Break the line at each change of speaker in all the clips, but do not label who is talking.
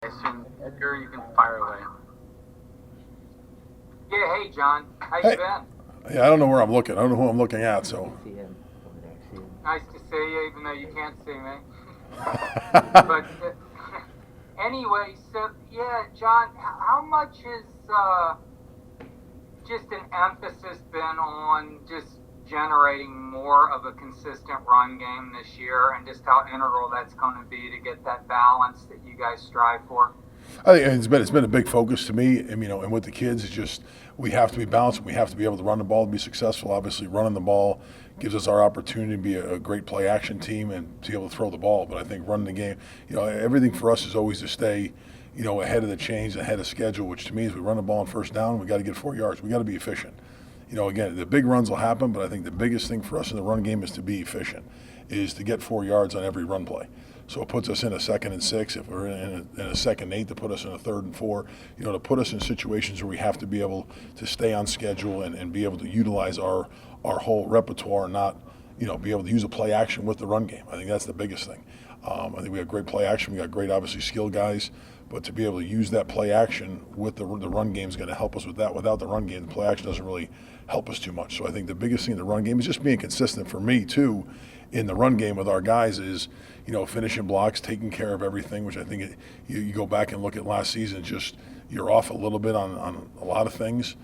question here. You can fire away. Yeah, hey, John. How you
Hey,
been?
yeah, I don't know where I'm looking. I don't know who I'm looking at. So,
See him over there. See him.
Nice to see you, even though you can't see me. But anyway, so yeah, John, how much is just an emphasis been on just generating more of a consistent run game this year, and just how integral that's going to be to get that balance that you guys strive for?
I think it's been a big focus to me. And, and with the kids, it's just we have to be balanced. We have to be able to run the ball to be successful. Obviously, running the ball gives us our opportunity to be a great play action team and to be able to throw the ball. But I think running the game, everything for us is always to stay, ahead of the chains, ahead of schedule. Which to me is we run the ball on first down. We got to get 4 yards. We got to be efficient. Again, the big runs will happen, but I think the biggest thing for us in the run game is to be efficient, is to get 4 yards on every run play. So it puts us in a 2nd and 6. If we're in a 2nd and 8, to put us in a 3rd and 4, to put us in situations where we have to be able to stay on schedule and be able to utilize our whole repertoire and not, be able to use a play action with the run game. I think that's the biggest thing. I think we have great play action. We got great, obviously, skill guys. But to be able to use that play action with the run game is going to help us with that. Without the run game, the play action doesn't really help us too much. So I think the biggest thing in the run game is just being consistent for me, too, in the run game with our guys is, finishing blocks, taking care of everything, which I think you go back and look at last season, just you're off a little bit on a lot of things,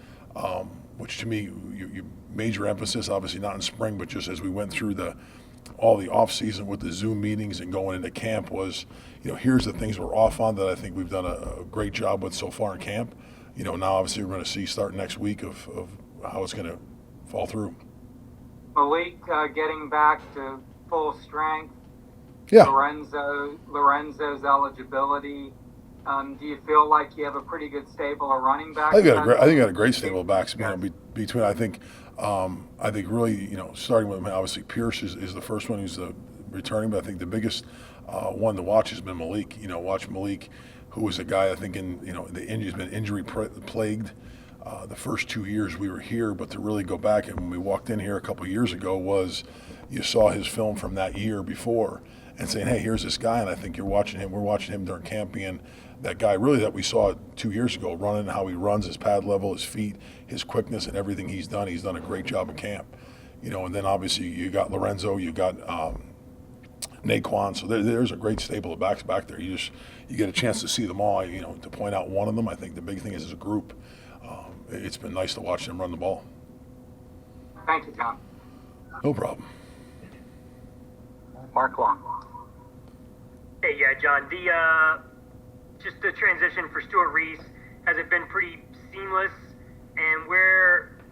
which to me, you major emphasis, obviously not in spring, but just as we went through all the off season with the Zoom meetings and going into camp was, here's the things we're off on that I think we've done a great job with so far in camp. Now obviously we're going to see start next week of how it's going to fall through.
Malik getting back to full strength.
Yeah.
Lorenzo's eligibility. Do you feel like you have a pretty good stable of running backs?
I think I got a great stable of backs. Between I think really starting with obviously Pierce is the first one who's returning, but I think the biggest one to watch has been Malik. Watch Malik, who was a guy I think he's been injury plagued. The first 2 years we were here, but to really go back and when we walked in here a couple of years ago was you saw his film from that year before and saying, hey, here's this guy, and I think we're watching him during camp being that guy really that we saw 2 years ago, running, how he runs, his pad level, his feet, his quickness, and everything he's done. He's done a great job in camp. And then obviously you got Lorenzo, you got Naquan, so there's a great stable of backs back there. You get a chance to see them all, to point out one of them. I think the big thing is as a group, it's been nice to watch them run the ball.
Thank you, John.
No problem.
Mark Long.
Hey, yeah, John. Just the transition for Stuart Reese, has it been pretty seamless? And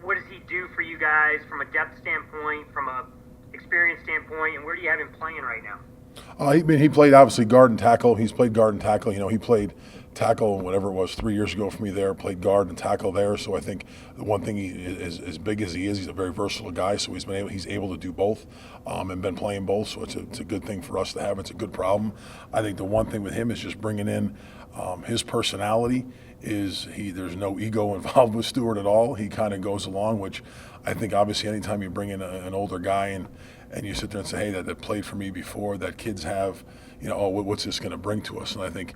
what does he do for you guys from a depth standpoint, from a experience standpoint, and where do you have him playing right now?
He played obviously guard and tackle. He's played guard and tackle. He played tackle whatever it was 3 years ago for me there. Played guard and tackle there. So I think the one thing he is as big as he is, he's a very versatile guy. So he's able to do both, and been playing both. So it's a good thing for us to have. It's a good problem. I think the one thing with him is just bringing in his personality. There's no ego involved with Stuart at all. He kind of goes along, which I think obviously anytime you bring in an older guy and you sit there and say, hey, that played for me before, that kids have, what's this going to bring to us? And I think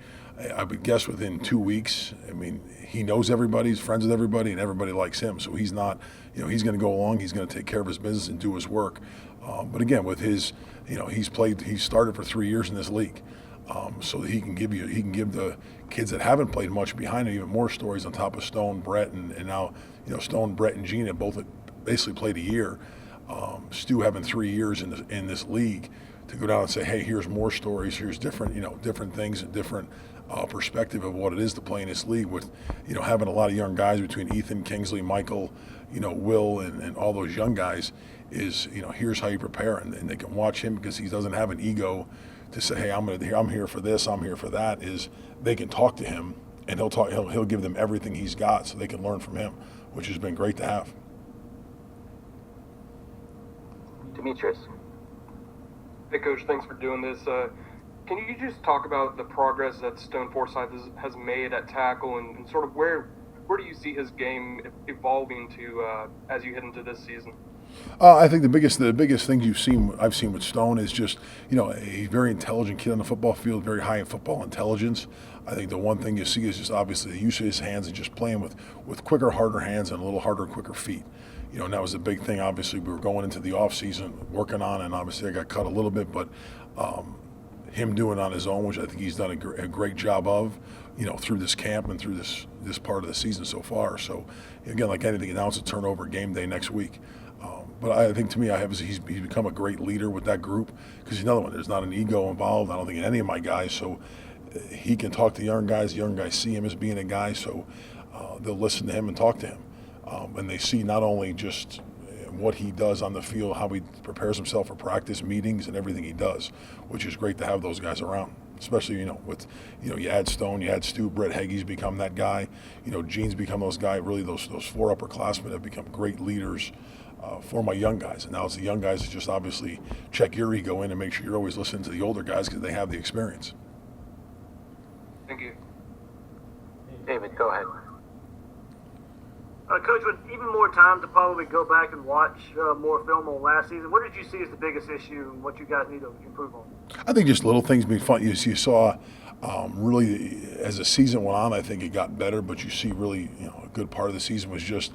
I would guess within 2 weeks, he knows everybody, he's friends with everybody, and everybody likes him. So he's not, he's going to go along, he's going to take care of his business and do his work. But again, with his, he's started for 3 years in this league. So he can give the kids that haven't played much behind him even more stories on top of Stone, Brett, and now, Stone, Brett, and Gene have both basically played a year. Stu having 3 years in this league to go down and say, hey, here's more stories, here's different things and different perspective of what it is to play in this league with, having a lot of young guys between Ethan, Kingsley, Michael, Will, and all those young guys is, here's how you prepare, and they can watch him because he doesn't have an ego to say, hey, I'm here for this, I'm here for that. Is they can talk to him and he'll give them everything he's got so they can learn from him, which has been great to have.
Demetrius.
Hey, Coach, thanks for doing this. Can you just talk about the progress that Stone Forsythe has made at tackle and sort of where do you see his game evolving to as you head into this season?
I think the biggest things I've seen with Stone is just a very intelligent kid on the football field, very high in football intelligence. I think the one thing you see is just obviously the use of his hands and just playing with quicker, harder hands and a little harder, quicker feet. And that was a big thing. Obviously, we were going into the off season working on, and obviously I got cut a little bit, but him doing it on his own, which I think he's done a great job of, through this camp and through this part of the season so far. So again, like anything, now it's a turnover game day next week. But I think to me, he's become a great leader with that group because he's another one. There's not an ego involved. I don't think in any of my guys. So he can talk to young guys. The young guys see him as being a guy, so they'll listen to him and talk to him. And they see not only just what he does on the field, how he prepares himself for practice, meetings, and everything he does, which is great to have those guys around. Especially, with, you add Stone, you add Stu, Brett Hege's become that guy. Gene's become those guys. Really, those four upperclassmen have become great leaders for my young guys. And now it's the young guys that just obviously check your ego in and make sure you're always listening to the older guys because they have the experience.
Thank you.
David, go ahead.
Coach, with even more time to probably go back and watch more film on last season, what did you see as the biggest issue and what you guys need to improve on?
I think just little things being fun. You saw really as the season went on, I think it got better, but you see really a good part of the season was just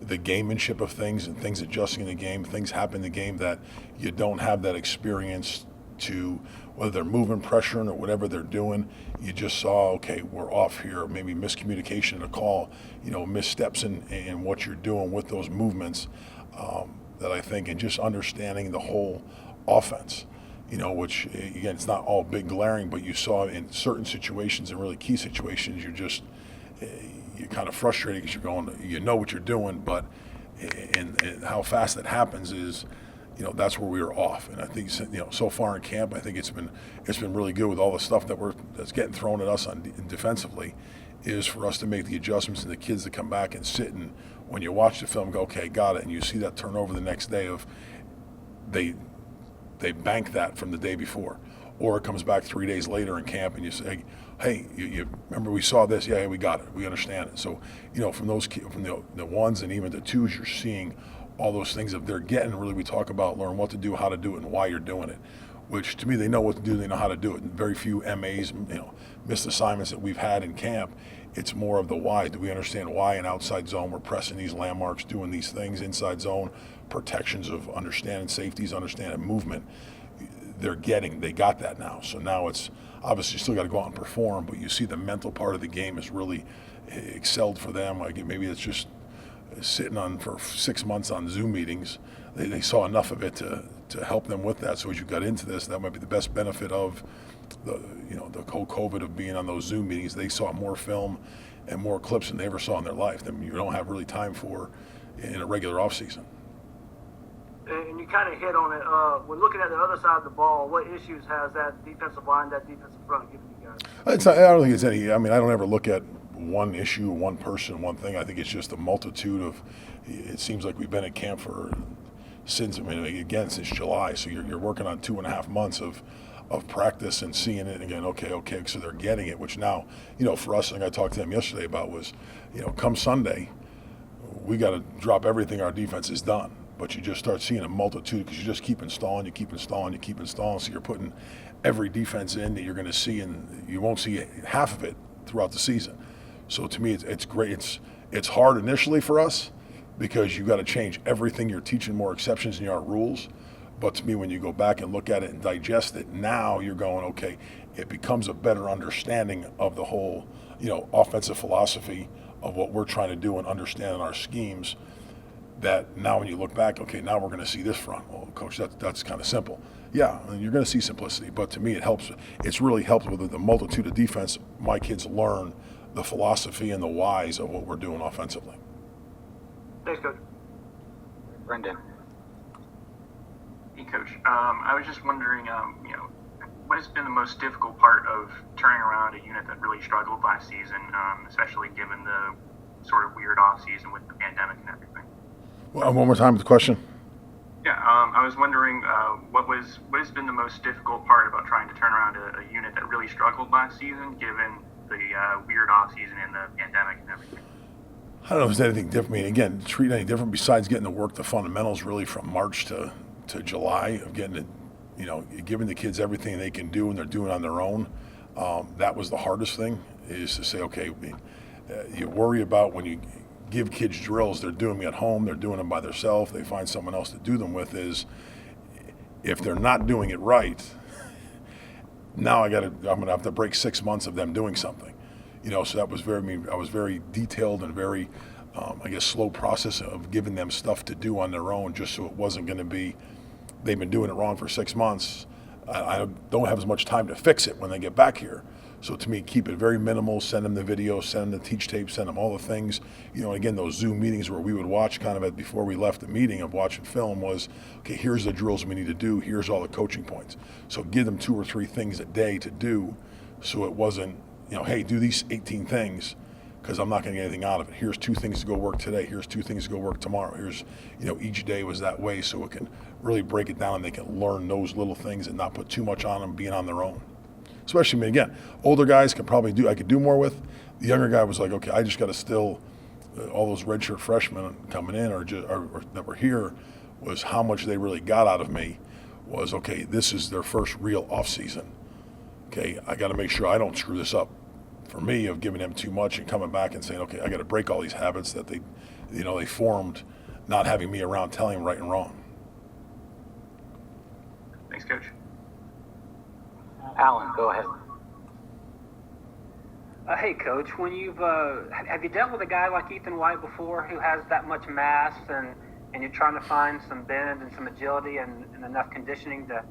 the gamemanship of things and things adjusting in the game, things happen in the game that you don't have that experience to, whether they're moving, pressuring, or whatever they're doing. You just saw, okay, we're off here, maybe miscommunication in a call, missteps in what you're doing with those movements that I think, and just understanding the whole offense, which, again, it's not all big glaring, but you saw in certain situations and really key situations, you're kind of frustrated because you're going, what you're doing, but and how fast that happens is, that's where we were off. And I think, so far in camp, I think it's been really good with all the stuff that's getting thrown at us defensively, is for us to make the adjustments and the kids to come back and sit and when you watch the film, go, okay, got it, and you see that turnover the next day of they bank that from the day before, or it comes back 3 days later in camp and you say, hey, you remember we saw this? Yeah, we got it. We understand it. So, from the ones and even the twos, you're seeing all those things that they're getting. Really, we talk about learn what to do, how to do it, and why you're doing it. Which to me, they know what to do. They know how to do it. And very few MAs, missed assignments that we've had in camp. It's more of the why. Do we understand why in outside zone we're pressing these landmarks, doing these things, inside zone protections of understanding safeties, understanding movement. They got that now. So now it's obviously you still got to go out and perform, but you see the mental part of the game is really excelled for them. Like maybe it's just sitting on for 6 months on Zoom meetings. They saw enough of it to help them with that. So as you got into this, that might be the best benefit of the whole COVID of being on those Zoom meetings. They saw more film and more clips than they ever saw in their life. That you don't have really time for in a regular off season.
And you kind of hit on it. When looking at the other side of the ball, what issues has that defensive line, that defensive front given you guys?
I don't think it's any. I mean, I don't ever look at one issue, one person, one thing. I think it's just a multitude of. It seems like we've been at camp since July. So you're working on 2.5 months of practice and seeing it again. Okay. So they're getting it. Which now, for us, and I talked to them yesterday about was, come Sunday, we got to drop everything our defense has done. But you just start seeing a multitude because you just keep installing. So you're putting every defense in that you're going to see, and you won't see half of it throughout the season. So to me, it's great. It's hard initially for us because you got to change everything. You're teaching more exceptions than you are rules. But to me, when you go back and look at it and digest it, now you're going, okay, it becomes a better understanding of the whole, offensive philosophy of what we're trying to do and understanding our schemes. That now when you look back, okay, now we're going to see this front. Well, coach, that's kind of simple. Yeah, and you're going to see simplicity, but to me it helps. It's really helped with the multitude of defense. My kids learn the philosophy and the whys of what we're doing offensively.
Thanks, Coach.
Brendan.
Hey, Coach. I was just wondering, what has been the most difficult part of turning around a unit that really struggled last season, especially given the sort of weird off season with the pandemic and everything?
Well, one more time with the question.
Yeah, I was wondering what has been the most difficult part about trying to turn around a unit that really struggled last season, given the weird off season and the pandemic and everything.
I don't know if there's anything different. I mean, again, treat any different besides getting to work the fundamentals really from March to July of getting it, giving the kids everything they can do and they're doing on their own. That was the hardest thing, is to say, okay, you worry about when you give kids drills, they're doing them at home, they're doing them by themselves, they find someone else to do them with, is if they're not doing it right, now I'm gonna have to break 6 months of them doing something. So that was I was very detailed and very, slow process of giving them stuff to do on their own, just so it wasn't going to be, they've been doing it wrong for 6 months. I don't have as much time to fix it when they get back here. So to me, keep it very minimal, send them the video, send them the teach tape, send them all the things. Again, those Zoom meetings where we would watch kind of before we left the meeting of watching film was, okay, here's the drills we need to do, here's all the coaching points. So give them 2 or 3 things a day to do, so it wasn't, hey, do these 18 things because I'm not going to get anything out of it. Here's 2 things to go work today. Here's 2 things to go work tomorrow. Here's, each day was that way, so it can really break it down and they can learn those little things and not put too much on them being on their own. Especially, again, older guys can probably I could do more with. The younger guy was like, okay, I just got to still, all those redshirt freshmen coming in or that were here, was how much they really got out of me was, okay, this is their first real off season. Okay, I got to make sure I don't screw this up. For me, of giving them too much and coming back and saying, okay, I got to break all these habits that they formed, not having me around telling them right and wrong.
Thanks, Coach.
Alan, go ahead.
Hey, Coach, when have you dealt with a guy like Ethan White before, who has that much mass and you're trying to find some bend and some agility and enough conditioning to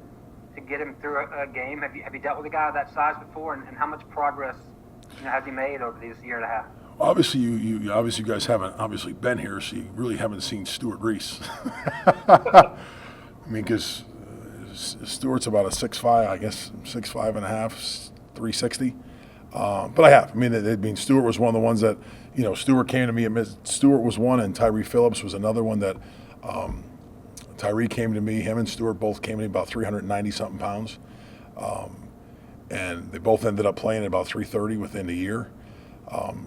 get him through a game? Have you dealt with a guy of that size before, and how much progress has he made over these year and a half?
Obviously, you guys haven't been here, so you really haven't seen Stuart Reese. I mean, because Stuart's about a 6'5", I guess 6'5 and a half, 360. But I have. I mean, Stuart was one of the ones that, Stuart came to me. Stuart was one, and Tyree Phillips was another one that. Tyree came to me. Him and Stuart both came to me about 390 something pounds, and they both ended up playing at about 330 within a year.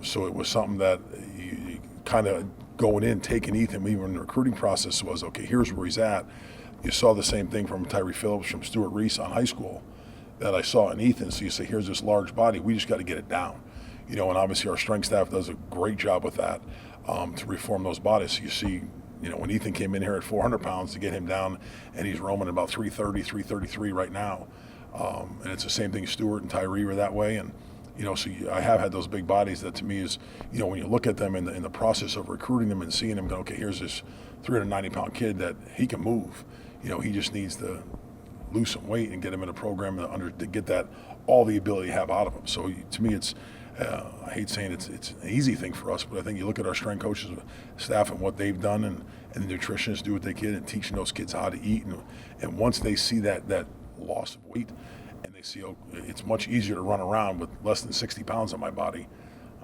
So it was something that you kind of going in, taking Ethan, even in the recruiting process was, okay, here's where he's at. You saw the same thing from Tyree Phillips, from Stuart Reese on high school that I saw in Ethan. So you say, here's this large body. We just got to get it down. And obviously our strength staff does a great job with that to reform those bodies. So you see, when Ethan came in here at 400 pounds to get him down, and he's roaming about 330, 333 right now. And it's the same thing, Stuart and Tyree were that way. And, I have had those big bodies that to me is, when you look at them in the process of recruiting them and seeing them go, okay, here's this 390-pound kid that he can move. He just needs to lose some weight and get him in a program to get that, all the ability to have out of him. So to me, it's, I hate saying it's an easy thing for us, but I think you look at our strength coaches, staff, and what they've done, and the nutritionists do what they can, and teaching those kids how to eat. And once they see that loss of weight, and they see, oh, it's much easier to run around with less than 60 pounds on my body.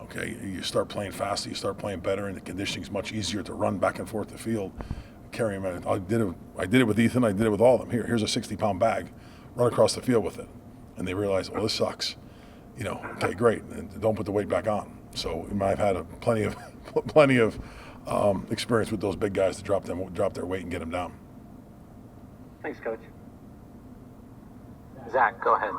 Okay, you start playing faster, you start playing better, and the conditioning is much easier to run back and forth the field, carry him. I did it with Ethan. I did it with all of them. Here's a 60-pound bag, run across the field with it, and they realize, well, this sucks. Okay, great, and don't put the weight back on. So I've had plenty of experience with those big guys to drop their weight and get them down.
Thanks, Coach.
Zach, go ahead.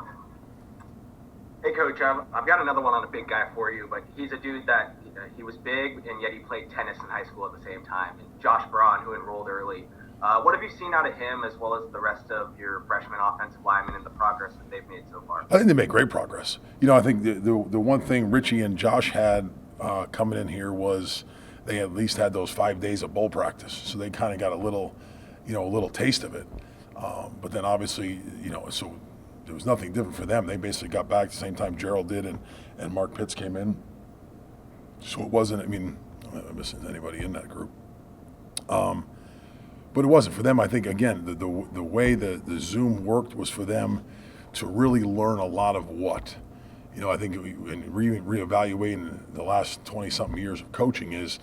Hey, Coach, I've got another one on a big guy for you, but he's a dude that he was big, and yet he played tennis in high school at the same time. And Josh Braun, who enrolled early. What have you seen out of him, as well as the rest of your freshman offensive linemen, and the progress that they've made so far?
I think they made great progress. I think the one thing Richie and Josh had coming in here was they at least had those 5 days of bowl practice, so they kind of got a little taste of it. But then obviously, so there was nothing different for them. They basically got back at the same time Gerald did, and Mark Pitts came in. So it wasn't, I'm not missing anybody in that group. But it wasn't for them. I think, again, the way the Zoom worked was for them to really learn a lot of what. I think in reevaluating the last 20-something years of coaching is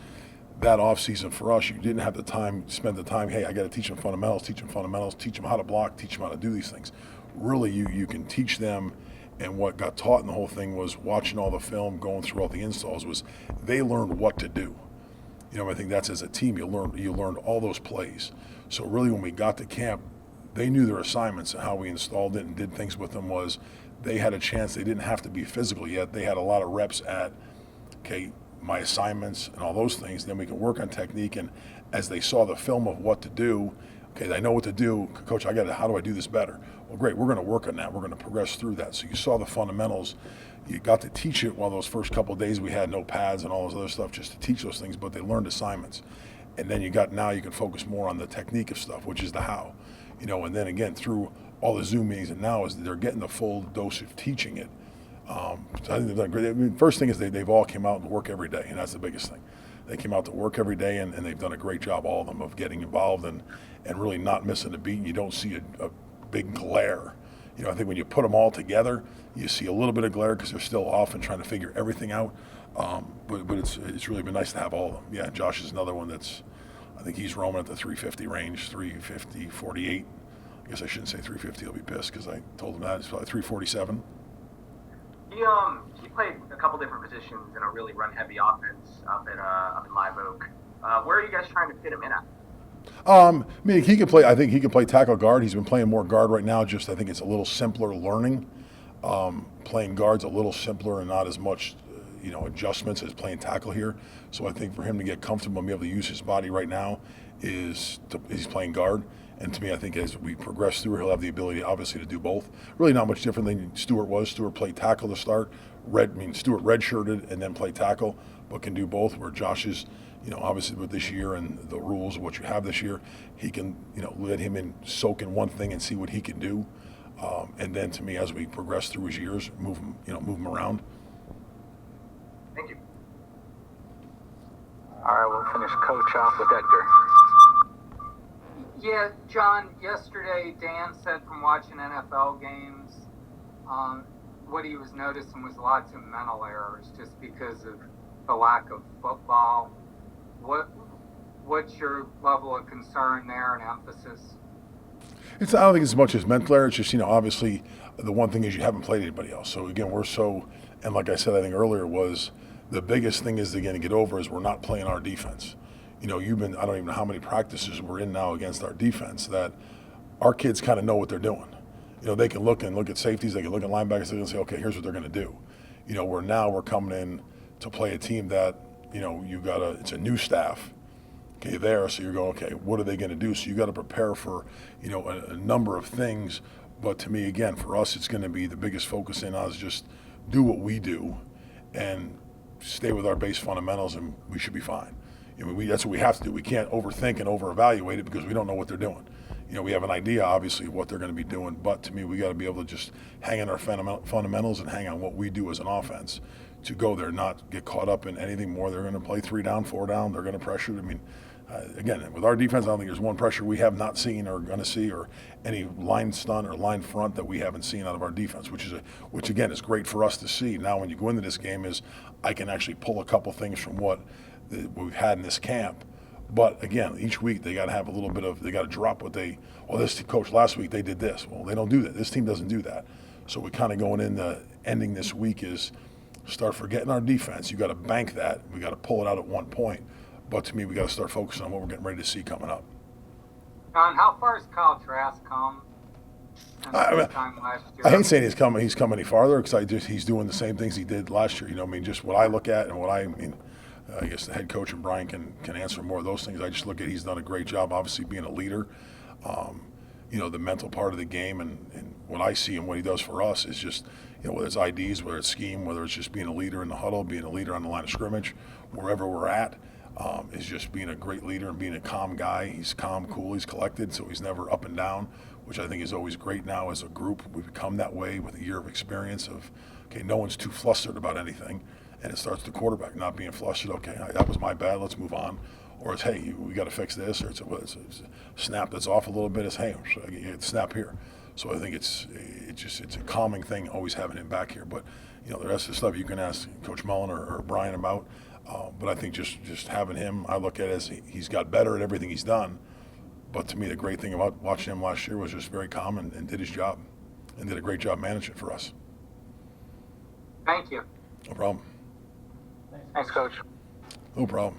that off season for us, you didn't have the time, spend the time, hey, I got to teach them fundamentals, teach them how to block, teach them how to do these things. Really, you can teach them, and what got taught in the whole thing was watching all the film, going through all the installs, was they learned what to do. I think that's as a team you learned all those plays. So really, when we got to camp, they knew their assignments, and how we installed it and did things with them was they had a chance. They didn't have to be physical yet. They had a lot of reps at, okay, my assignments and all those things. Then we can work on technique, and as they saw the film of what to do, okay, I know what to do. Coach, how do I do this better? Well, great, we're going to work on that. We're going to progress through that. So you saw the fundamentals. You got to teach it while those first couple of days we had no pads and all this other stuff just to teach those things, but they learned assignments. And then now you can focus more on the technique of stuff, which is the how. And then again, through all the Zoom meetings, and now is they're getting the full dose of teaching it. So I think they've done great. I mean, first thing is they've all came out and work every day, and that's the biggest thing. They came out to work every day, and they've done a great job, all of them, of getting involved and really not missing a beat. You don't see a big glare. I think when you put them all together, you see a little bit of glare because they're still off and trying to figure everything out. But it's really been nice to have all of them. Yeah, Josh is another one I think he's roaming at the 350 range, 350, 48. I guess I shouldn't say 350. He'll be pissed because I told him that. It's probably 347.
He played a couple different positions in a really run-heavy offense up in Live Oak. Where are you guys trying to fit him in at?
I mean, he can play. I think he can play tackle guard. He's been playing more guard right now. Just I think it's a little simpler learning. Playing guard's a little simpler and not as much, adjustments as playing tackle here. So I think for him to get comfortable and be able to use his body right now he's playing guard. And to me, I think as we progress through, he'll have the ability, obviously, to do both. Really not much different than Stewart was. Stewart played tackle to start. Stewart redshirted and then played tackle, but can do both. Where Josh is, obviously with this year and the rules of what you have this year, he can, let him soak in one thing and see what he can do. And then to me, as we progress through his years, move him around.
Thank you.
All right, we'll finish Coach off with Edgar.
Yeah, John, yesterday Dan said from watching NFL games, what he was noticing was lots of mental errors just because of the lack of football. What's your level of concern there and emphasis?
I don't think it's as much as mental error. It's just, obviously the one thing is you haven't played anybody else. So again, and like I said, I think earlier was the biggest thing is again to get over is we're not playing our defense. I don't even know how many practices we're in now against our defense that our kids kind of know what they're doing. They can look at safeties, they can look at linebackers, they can say, okay, here's what they're going to do. Where now we're coming in to play a team that, it's a new staff, okay, there. So you're going, okay, what are they going to do? So you got to prepare for, a number of things. But to me, again, for us, it's going to be the biggest focus in us, just do what we do and stay with our base fundamentals, and we should be fine. That's what we have to do. We can't overthink and over-evaluate it because we don't know what they're doing. We have an idea, obviously, of what they're going to be doing, but to me, we got to be able to just hang on our fundamentals and hang on what we do as an offense to go there, not get caught up in anything more. They're going to play 3 down, 4 down. They're going to pressure. Again, with our defense, I don't think there's one pressure we have not seen or going to see, or any line stun or line front that we haven't seen out of our defense, which again is great for us to see. Now, when you go into this game, I can actually pull a couple things from what we've had in this camp. But again, each week they got to have they got to drop this coach last week they did this. Well, they don't do that. This team doesn't do that. So we kind of going in the ending this week is start forgetting our defense. You got to bank that. We got to pull it out at one point. But to me, we got to start focusing on what we're getting ready to see coming up.
John, how far has Kyle Trask come?
I hate saying he's come any farther because he's doing the same things he did last year. Just what I look at and I guess the head coach and Brian can answer more of those things. I just look at he's done a great job, obviously being a leader. The mental part of the game and what I see and what he does for us is just, whether it's IDs, whether it's scheme, whether it's just being a leader in the huddle, being a leader on the line of scrimmage, wherever we're at, is just being a great leader and being a calm guy. He's calm, cool, he's collected, so he's never up and down, which I think is always great now as a group. We've become that way with a year of experience of, okay, no one's too flustered about anything. And it starts the quarterback not being flustered. Okay, that was my bad. Let's move on. Or it's, hey, we got to fix this. Or it's a snap that's off a little bit. It's, hey, snap here. So I think it's a calming thing always having him back here. But the rest of the stuff you can ask Coach Mullen or Brian about. But I think just having him, I look at it as he's got better at everything he's done. But to me, the great thing about watching him last year was just very calm and did his job and did a great job managing for us.
Thank you.
No problem.
Thanks, Coach.
No problem.